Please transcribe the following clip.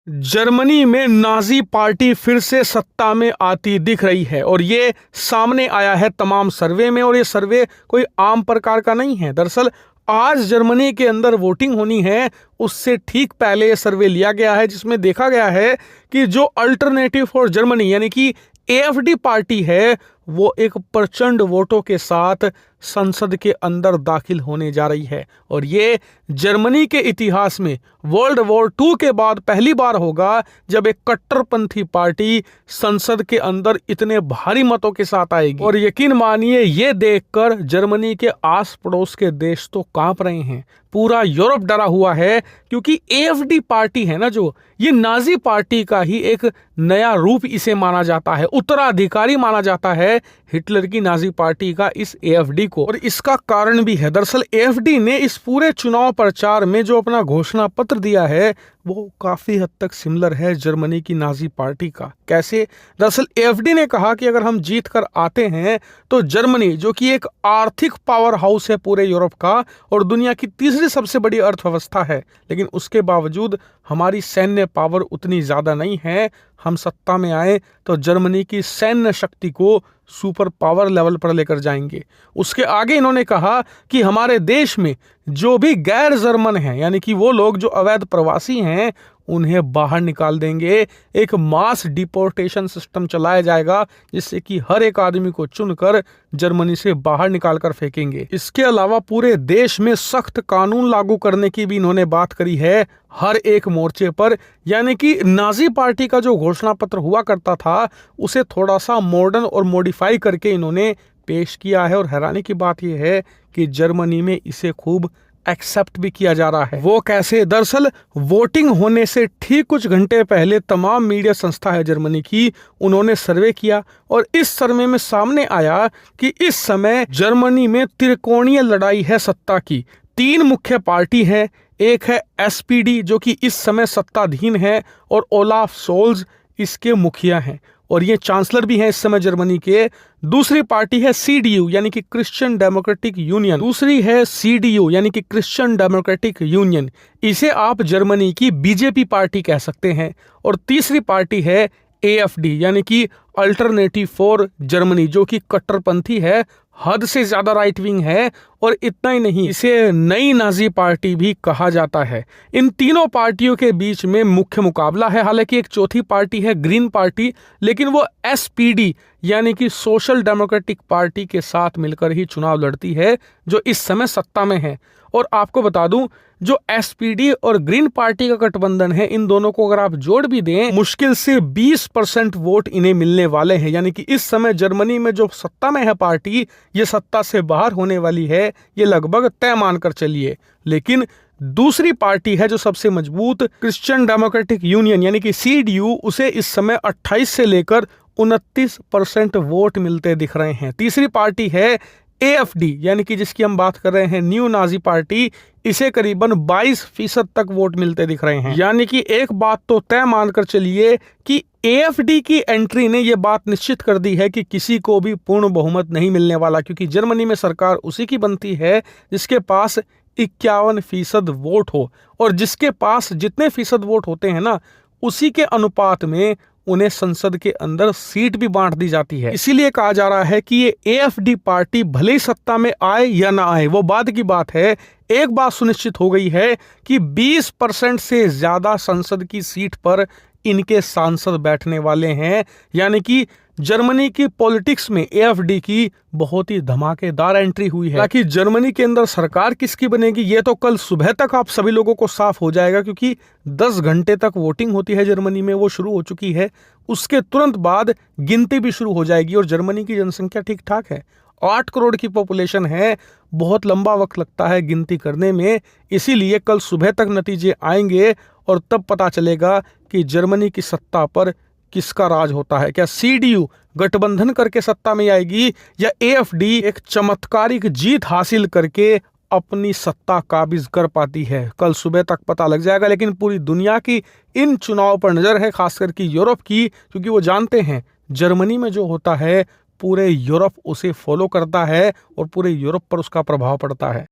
Germany में Nazi party फिर से सत्ता में आती दिख रही है और ये सामने आया है तमाम सर्वे में। और ये सर्वे कोई आम प्रकार का नहीं है। दरअसल आज जर्मनी के अंदर वोटिंग होनी है, उससे ठीक पहले ये सर्वे लिया गया है, जिसमें देखा गया है कि जो अल्टरनेटिव फॉर जर्मनी यानी कि एएफडी पार्टी है, वो एक प्रचंड वोटों के साथ संसद के अंदर दाखिल होने जा रही है। और ये जर्मनी के इतिहास में वर्ल्ड वॉर 2 के बाद पहली बार होगा जब एक कट्टरपंथी पार्टी संसद के अंदर इतने भारी मतों के साथ आएगी। और यकीन मानिए, ये देखकर जर्मनी के आस पड़ोस के देश तो कांप रहे हैं, पूरा यूरोप डरा हुआ है, क्योंकि एएफडी पार्टी है ना, जो ये नाजी पार्टी का ही एक नया रूप इसे माना जाता है, उत्तराधिकारी माना जाता है हिटलर की नाजी पार्टी का इस एएफडी को। और इसका कारण भी है। दरअसल एएफडी ने इस पूरे चुनाव प्रचार में जो अपना घोषणा पत्र दिया है, वो काफी हद तक सिमिलर है जर्मनी की नाजी पार्टी का। कैसे? दरअसल एएफडी ने कहा कि अगर हम जीत कर आते हैं तो जर्मनी, जो कि एक आर्थिक पावर हाउस है पूरे यूरोप का और दुनिया की तीसरी सबसे बड़ी अर्थव्यवस्था है, लेकिन उसके बावजूद हमारी सैन्य पावर उतनी ज्यादा नहीं है, हम सत्ता में आए तो जर्मनी की सैन्य शक्ति को सुपर पावर लेवल पर लेकर जाएंगे। उसके आगे इन्होंने कहा कि हमारे देश में जो भी गैर जर्मन हैं, यानी कि वो लोग जो अवैध प्रवासी हैं, उन्हें बाहर निकाल देंगे। एक मास डिपोर्टेशन सिस्टम चलाया जाएगा, जिससे कि हर एक आदमी को चुनकर जर्मनी से बाहर निकाल कर फेंकेंगे। इसके अलावा पूरे देश में सख्त कानून लागू करने की भी इन्होंने बात करी है, हर एक मोर्चे पर। यानी कि नाजी पार्टी का जो घोषणा पत्र हुआ करता था, उसे थोड़ा सा मॉडर्न और मॉडिफाई करके इन्होंने पेश किया है। और हैरानी की बात यह है कि जर्मनी में इसे खूब एक्सेप्ट भी किया जा रहा है। वो कैसे? दरअसल वोटिंग होने से ठीक कुछ घंटे पहले तमाम मीडिया संस्था है जर्मनी की, उन्होंने सर्वे किया और इस सर्वे में सामने आया कि इस समय जर्मनी में त्रिकोणीय लड़ाई है सत्ता की। 3 मुख्य पार्टी है। एक है एसपीडी, जो कि इस समय सत्ताधीन है और ओलाफ सोल्ज इसके मुखिया हैं और ये चांसलर भी हैं इस समय जर्मनी के। दूसरी पार्टी है सीडीयू, यानी कि क्रिश्चियन डेमोक्रेटिक यूनियन। दूसरी है सीडीयू, यानी कि क्रिश्चियन डेमोक्रेटिक यूनियन। इसे आप जर्मनी की बीजेपी पार्टी कह सकते हैं। और तीसरी पार्टी है एएफडी, यानी कि अल्टरनेटिव फॉर जर्मनी, जो कि कट्टरपंथी है, हद से ज्यादा राइट विंग है। और इतना ही नहीं, इसे नई नाजी पार्टी भी कहा जाता है। इन तीनों पार्टियों के बीच में मुख्य मुकाबला है। हालांकि एक चौथी पार्टी है ग्रीन पार्टी, लेकिन वो एसपीडी यानी कि सोशल डेमोक्रेटिक पार्टी के साथ मिलकर ही चुनाव लड़ती है, जो इस समय सत्ता में है। और आपको बता दूं, जो एसपीडी और ग्रीन पार्टी का गठबंधन है, इन दोनों को अगर आप जोड़ भी दें, मुश्किल से 20% वोट इन्हें मिलने वाले हैं। यानी कि इस समय जर्मनी में जो सत्ता में है पार्टी, ये सत्ता से बाहर होने वाली है, ये लगभग तय मानकर चलिए। लेकिन दूसरी पार्टी है जो सबसे मजबूत, क्रिश्चियन डेमोक्रेटिक यूनियन यानी कि सीडीयू, उसे इस समय 28 से लेकर 29% वोट मिलते दिख रहे हैं। तीसरी पार्टी है एएफडी, यानी कि जिसकी हम बात कर रहे हैं न्यू नाजी पार्टी, इसे करीबन 22% तक वोट मिलते दिख रहे हैं। यानी कि एक बात तो तय मानकर चलिए कि एएफडी की एंट्री ने यह बात निश्चित कर दी है कि किसी को भी पूर्ण बहुमत नहीं मिलने वाला, क्योंकि जर्मनी में सरकार उसी की बनती है जिसके पास 51% वोट हो। और जिसके पास जितने फीसद वोट होते हैं ना, उसी के अनुपात में उन्हें संसद के अंदर सीट भी बांट दी जाती है। इसीलिए कहा जा रहा है कि ये एएफडी पार्टी भले ही सत्ता में आए या ना आए, वो बाद की बात है। एक बात सुनिश्चित हो गई है कि 20% से ज्यादा संसद की सीट पर इनके सांसद बैठने वाले हैं। यानी कि जर्मनी की पॉलिटिक्स में एएफडी की बहुत ही धमाकेदार एंट्री हुई है। ताकि जर्मनी के अंदर सरकार किसकी बनेगी, ये तो कल सुबह तक आप सभी लोगों को साफ हो जाएगा, क्योंकि 10 घंटे तक वोटिंग होती है जर्मनी में, वो शुरू हो चुकी है। उसके तुरंत बाद गिनती भी शुरू हो जाएगी। और जर्मनी की जनसंख्या ठीक ठाक है, 8 करोड़ की पॉपुलेशन है, बहुत लंबा वक्त लगता है गिनती करने में। इसीलिए कल सुबह तक नतीजे आएंगे और तब पता चलेगा कि जर्मनी की सत्ता पर किसका राज होता है। क्या सीडीयू गठबंधन करके सत्ता में आएगी, या एएफडी एक चमत्कारिक जीत हासिल करके अपनी सत्ता काबिज कर पाती है? कल सुबह तक पता लग जाएगा। लेकिन पूरी दुनिया की इन चुनाव पर नजर है, खासकर की यूरोप की, क्योंकि वो जानते हैं जर्मनी में जो होता है पूरे यूरोप उसे फॉलो करता है और पूरे यूरोप पर उसका प्रभाव पड़ता है।